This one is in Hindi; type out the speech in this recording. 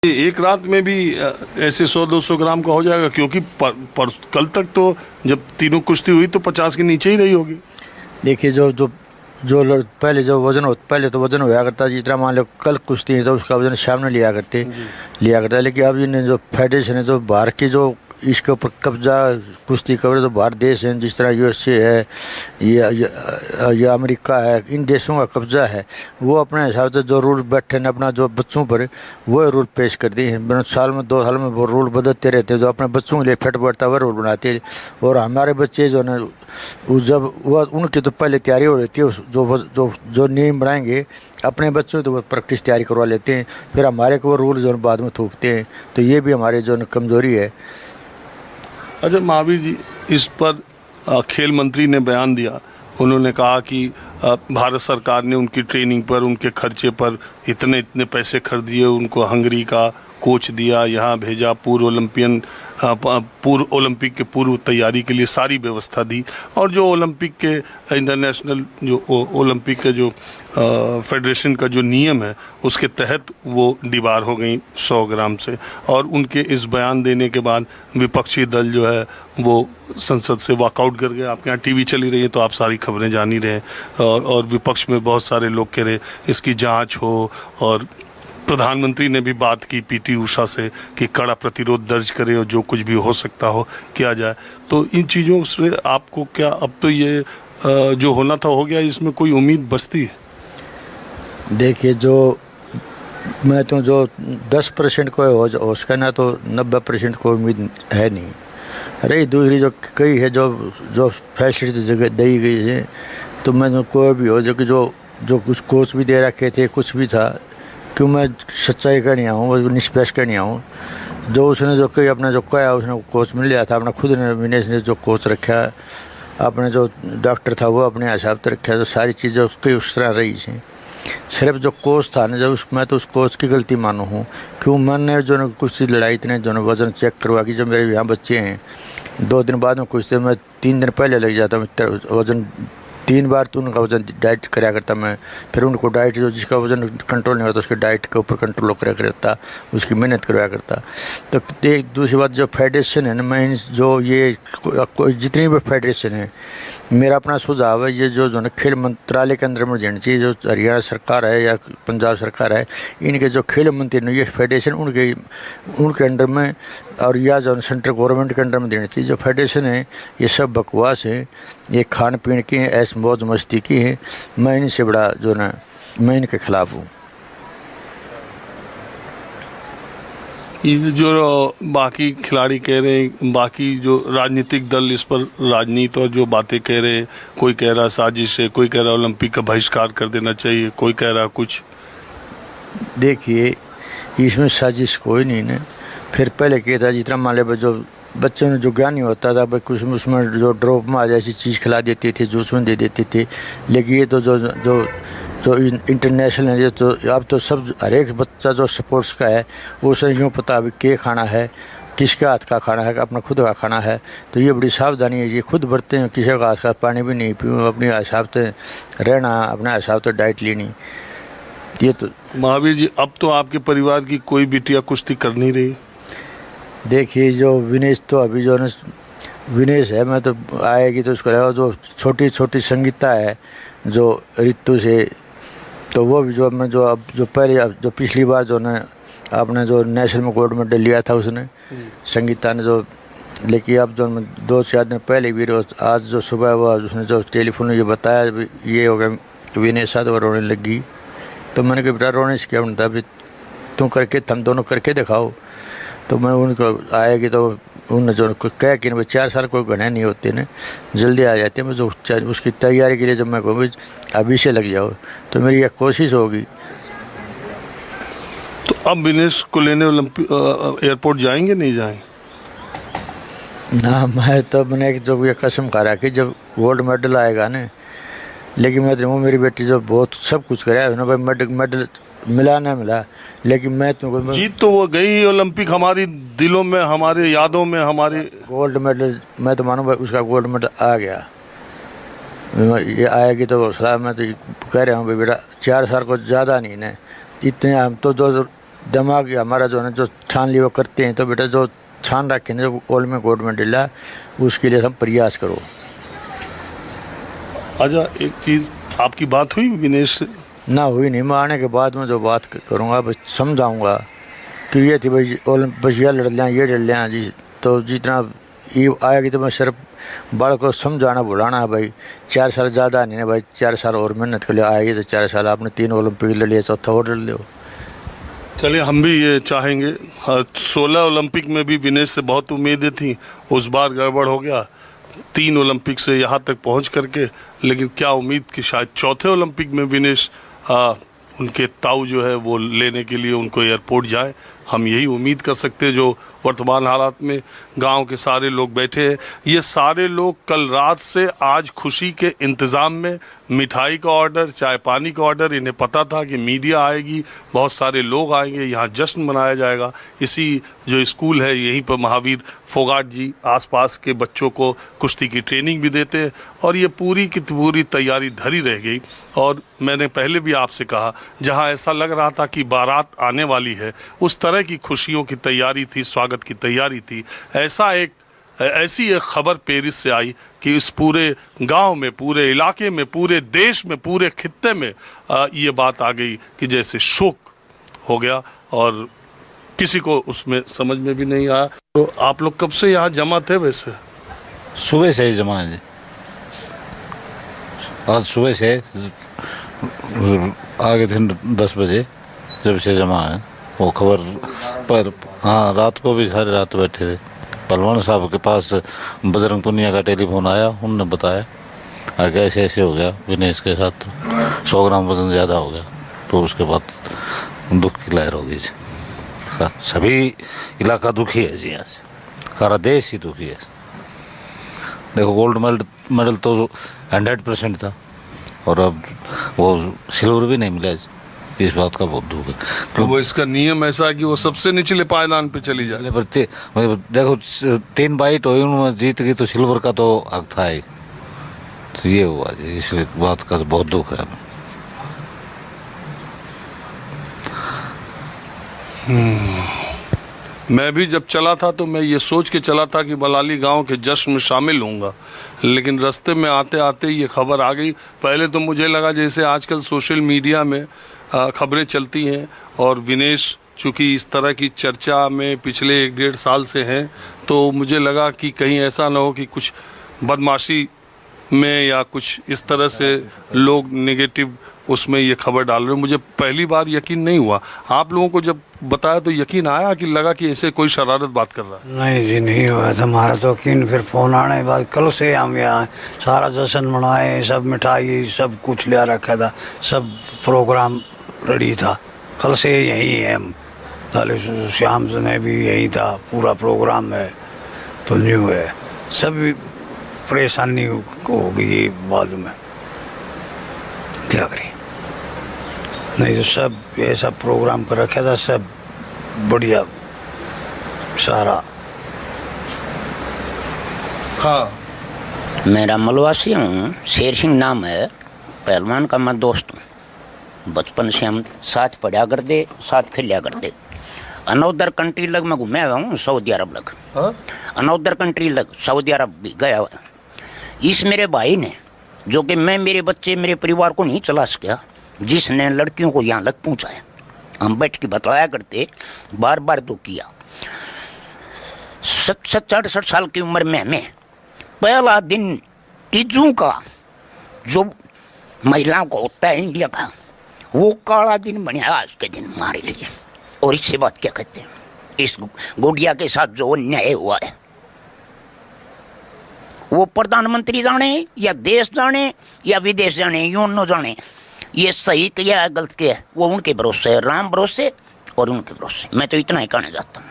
एक रात में भी ऐसे 100-200 ग्राम का हो जाएगा, क्योंकि कल तक तो जब तीनों कुश्ती हुई तो 50 के नीचे ही रही होगी। देखिए पहले जो वजन हो, पहले तो वजन हुआ करता, जितना मान लो कल कुश्ती है तो उसका वजन शाम में लिया करता। लेकिन अब इन्हें जो फेडरेशन है, जो बाहर की जो इसके ऊपर कब्जा कुश्ती कवर, जो बाहर देश हैं जिस तरह यूएसए है या अमेरिका है, इन देशों का कब्जा है, वो अपने हिसाब से जो रूल बैठे हैं अपना जो बच्चों पर, वो रूल पेश कर दिए हैं। साल में 2 साल में वो रूल बदलते रहते हैं, जो अपने बच्चों के लिए फिट बैठता है वह रूल बनाते हैं। और हमारे बच्चे जो है जब वह उनकी तो पहले तैयारी हो रहती है, जो नियम बनाएंगे अपने बच्चों तो वो प्रैक्टिस तैयारी करवा लेते हैं, फिर हमारे को वो रूल जो बाद में थूकते हैं। तो ये भी हमारी जो कमज़ोरी है। अच्छा महावीर जी, इस पर खेल मंत्री ने बयान दिया। उन्होंने कहा कि भारत सरकार ने उनकी ट्रेनिंग पर, उनके खर्चे पर इतने पैसे खर्च दिए, उनको हंगरी का कोच दिया, यहाँ भेजा, पूर्व ओलंपिक के पूर्व तैयारी के लिए सारी व्यवस्था दी, और जो ओलंपिक के इंटरनेशनल जो ओलंपिक के जो फेडरेशन का जो नियम है उसके तहत वो दीवार हो गई 100 ग्राम से। और उनके इस बयान देने के बाद विपक्षी दल जो है वो संसद से वॉकआउट कर गए। आपके यहाँ टीवी चली रही है तो आप सारी खबरें जान ही रहे हैं। और विपक्ष में बहुत सारे लोग कह रहे इसकी जांच हो, और प्रधानमंत्री ने भी बात की पीटी उषा से कि कड़ा प्रतिरोध दर्ज करे और जो कुछ भी हो सकता हो किया जाए। तो इन चीज़ों से आपको क्या, अब तो ये जो होना था हो गया, इसमें कोई उम्मीद बचती है? देखिए, मैं तो जो 10% को हो उसका ना, तो 90% को उम्मीद है नहीं। अरे दूसरी जो कई है जो फैसिलिटी जगह दी गई है, तो मैं जो कोई भी हो जो कुछ कोच भी दे रखे थे, कुछ भी था, क्यों मैं सच्चाई का नहीं आऊँ, निष्पक्ष का नहीं आऊँ। जो उसने जो कई अपना जो कहा उसने कोच मिल लिया था, अपना खुद ने विनेश ने जो कोच रखा, अपने जो डॉक्टर था वो अपने हिसाब से रखा, जो सारी चीज़ें उसकी उस तरह रही थी। सिर्फ जो कोच था ना, जो मैं तो उस कोच की गलती मानू हूँ। क्यों मैंने जो कुछ लड़ाई इतने जो वज़न चेक करवा कि जब मेरे यहाँ बच्चे हैं 2 दिन बाद में कुछ से मैं 3 दिन पहले लग जाता हूँ वज़न 3 बार तो उनका वज़न डाइट कराया करता मैं। फिर उनको डाइट जो जिसका वज़न कंट्रोल नहीं होता उसके डाइट के ऊपर कंट्रोल कराया करता, उसकी मेहनत करवाया करता। तो एक दूसरी बात, जो फेडरेशन है ना, मैं जो ये जितनी भी फेडरेशन है, मेरा अपना सुझाव है, ये जो ना खेल मंत्रालय के अंदर में जाना चाहिए। जो हरियाणा सरकार है या पंजाब सरकार है, इनके जो खेल मंत्री ने ये फेडरेशन उनके अंडर में, और या जो सेंट्रल गवर्नमेंट के अंडर में देनी चाहिए। जो फेडरेशन है ये सब बकवास है, ये खान पीन की है, ऐश मौज मस्ती की है। मैं इनसे बड़ा जो ना, मैं इनके खिलाफ हूँ। ये जो बाकी खिलाड़ी कह रहे हैं, बाकी जो राजनीतिक दल इस पर राजनीति और जो बातें कह रहे हैं, कोई कह रहा साजिश है, कोई कह रहा ओलंपिक का बहिष्कार कर देना चाहिए, कोई कह रहा कुछ। देखिए, इसमें साजिश कोई नहीं है। फिर पहले क्या था, जितना मान लो जो बच्चों में जो ज्ञान नहीं होता था, भाई कुछ उसमें जो ड्रॉप में आ जैसी चीज़ खिला देते थे, जूस में दे देते थे। लेकिन ये तो जो इंटरनेशनल है, ये तो अब तो सब हर एक बच्चा जो स्पोर्ट्स का है वो उसे यूँ पता अभी क्या खाना है, किसके हाथ का खाना है, अपना खुद का खाना है। तो ये बड़ी सावधानी है, ये खुद बरतते हैं, किसी का हाथ का पानी भी नहीं पीऊँ, अपने हिसाब से रहना, अपने हिसाब से डाइट लेनी। ये तो महावीर जी, अब तो आपके परिवार की कोई बिटिया कुश्ती कर नहीं रही? देखिए, जो विनेश तो अभी जो विनेश है, मैं तो आएगी तो उसको रहेगा। जो छोटी छोटी संगीता है जो ऋतु से, तो वो भी जो पिछली बार जो ना आपने जो नेशनल में गोल्ड मेडल लिया था उसने, संगीता ने जो, लेकिन अब जो 2-4 दिन पहले भी आज जो सुबह वो उसने जो टेलीफोन में ये बताया ये हो गया विनेश साथ वो रोने लगी। तो मैंने कहा बेटा रोने से क्या बनता, अभी तुम करके, हम दोनों करके दिखाओ। तो मैं उनको आएगी तो उन जो कह कि 4 साल कोई घने नहीं होते ना, जल्दी आ जाते हैं। मैं जो उसकी तैयारी के लिए जब मैं कहूँ अभी से लग जाओ, तो मेरी एक कोशिश होगी। तो अब विनेश को लेने एयरपोर्ट जाएंगे, नहीं जाएंगे? ना, मैंने जो ये कसम खा रहा कि जब गोल्ड मेडल आएगा ना, लेकिन मैं तो मेरी बेटी जो बहुत सब कुछ कराया है ना भाई, मेडल मिला ना मिला, लेकिन मैं तो जीत तो वो गई ओलंपिक, हमारी दिलों में, हमारे यादों में, हमारे गोल्ड मेडल, मैं तो मानूँ भाई उसका गोल्ड मेडल आ गया। ये आएगी तो सलाह मैं तो कह रहा हूँ भाई बेटा 4 साल को ज़्यादा नहीं ना, इतने हम तो जो दिमाग हमारा जो है ना जो ठान लिया वो करते हैं, तो बेटा जो ठान रखे ना जो ओलंपिक गोल्ड मेडल है उसके लिए हम प्रयास करो। अच्छा, एक चीज़, आपकी बात हुई विनेश से? ना हुई नहीं, मैं आने के बाद में जो बात करूँगा बस समझाऊँगा कि ये थी भाई बस ये लड़ लें ये लड़ लें जी, तो जितना ये आएगी तो मैं सिर्फ बड़ को समझाना बुलाना है भाई, 4 साल ज़्यादा नहीं है भाई, 4 साल और मेहनत के लिए आएगी तो 4 साल आपने 3 ओलंपिक लड़ लिया, चौथा और लड़ लो। चलिए, हम भी ये चाहेंगे। 16 ओलंपिक में भी विनेश से बहुत उम्मीदें थी, उस बार गड़बड़ हो गया 3 ओलंपिक से यहाँ तक पहुँच करके, लेकिन क्या उम्मीद कि शायद चौथे ओलंपिक में विनेश उनके ताऊ जो है वो लेने के लिए उनको एयरपोर्ट जाए। हम यही उम्मीद कर सकते हैं। जो वर्तमान हालात में गांव के सारे लोग बैठे हैं, ये सारे लोग कल रात से आज खुशी के इंतज़ाम में, मिठाई का ऑर्डर, चाय पानी का ऑर्डर, इन्हें पता था कि मीडिया आएगी, बहुत सारे लोग आएंगे, यहाँ जश्न मनाया जाएगा। इसी जो स्कूल है यहीं पर महावीर फोगाट जी आसपास के बच्चों को कुश्ती की ट्रेनिंग भी देते हैं, और ये पूरी की पूरी तैयारी धरी रह गई। और मैंने पहले भी आपसे कहा, जहाँ ऐसा लग रहा था कि बारात आने वाली है, उस तरह की खुशियों की तैयारी थी, स्वागत की तैयारी थी। ऐसी एक खबर पेरिस से आई कि इस पूरे गांव में, पूरे इलाके में, पूरे देश में, पूरे खित्ते में ये बात आ गई कि जैसे शोक हो गया, और किसी को उसमें समझ में भी नहीं आया। तो आप लोग कब से यहाँ जमा थे? वैसे सुबह से ही जमा है जी, आज सुबह से आगे थे 10 बजे जब से जमा है। वो खबर पर हाँ, रात को भी सारी रात बैठे थे। पहलवान साहब के पास बजरंग पुनिया का टेलीफोन आया, उन्होंने बताया आगे ऐसे ऐसे हो गया विनेश के साथ, 100 ग्राम वज़न ज़्यादा हो गया। तो उसके बाद दुख की लहर हो गई जी। सभी इलाका दुखी है जी, यहाँ से सारा देश ही दुखी है। देखो, गोल्ड मेडल तो 100% था, और अब वो सिल्वर भी नहीं मिला जी। इस बात का बहुत दुख है। तो वो इसका नियम ऐसा है कि वो सबसे निचले पायदान पे चली जाए। पर देखो 3 बाइट हुई, उनमें जीत गई तो सिल्वर का तो हक था ही, तो ये हुआ जी। इस बात का तो बहुत दुख है हमें। मैं भी जब चला था तो मैं ये सोच के चला था कि बलाली गांव के जश्न में शामिल होऊंगा, लेकिन रास्ते में आते आते ये खबर आ गई। पहले तो मुझे लगा जैसे आजकल सोशल मीडिया में खबरें चलती हैं, और विनेश चूँकि इस तरह की चर्चा में पिछले 1-1.5 साल से हैं, तो मुझे लगा कि कहीं ऐसा ना हो कि कुछ बदमाशी में या कुछ इस तरह से लोग नेगेटिव उसमें ये खबर डाल रहे हो। मुझे पहली बार यकीन नहीं हुआ। आप लोगों को जब बताया तो यकीन आया कि लगा कि ऐसे कोई शरारत बात कर रहा है? नहीं जी, नहीं हुआ था हमारा तो यकीन। फिर फ़ोन आने के बाद कल से हम यहाँ सारा जश्न मनाए, सब मिठाई सब कुछ लिया रखा था, सब प्रोग्राम रेडी था। कल से यहीं है हम, ताले श्याम ने भी यही था, पूरा प्रोग्राम है तो न्यू है। सब परेशानी हो गई बाद में, क्या करें। नहीं तो सब ऐसा प्रोग्राम कर रखा था, सब बढ़िया सारा। हाँ, मेरा मलवासी हूँ, शेर सिंह नाम है। पहलवान का मैं दोस्त हूँ, बचपन से हम साथ पढ़ा करते, साथ खेलिया करते। अनौदर कंट्री लग मैं घूमे हुआ हूँ, सऊदी अरब लग। अनौदर कंट्री लग सऊदी अरब भी गया हुआ। इस मेरे भाई ने, जो कि मैं मेरे बच्चे मेरे परिवार को नहीं चला सका, जिसने लड़कियों को यहाँ लग पहुँचाया। हम बैठ के बतलाया करते, बार बार तो किया। 67-68 साल की उम्र में हमें पहला दिन तीजों का जो महिलाओं को होता है इंडिया का, वो काला दिन बनाया आज के दिन हमारे लिए। और इससे बात क्या कहते हैं, इस गुड़िया के साथ जो अन्याय हुआ है, वो प्रधानमंत्री जाने या देश जाने या विदेश जाने, यूं न जाने ये सही किया है गलत किया है, वो उनके भरोसे है, राम भरोसे और उनके भरोसे। मैं तो इतना ही कहना चाहता हूँ।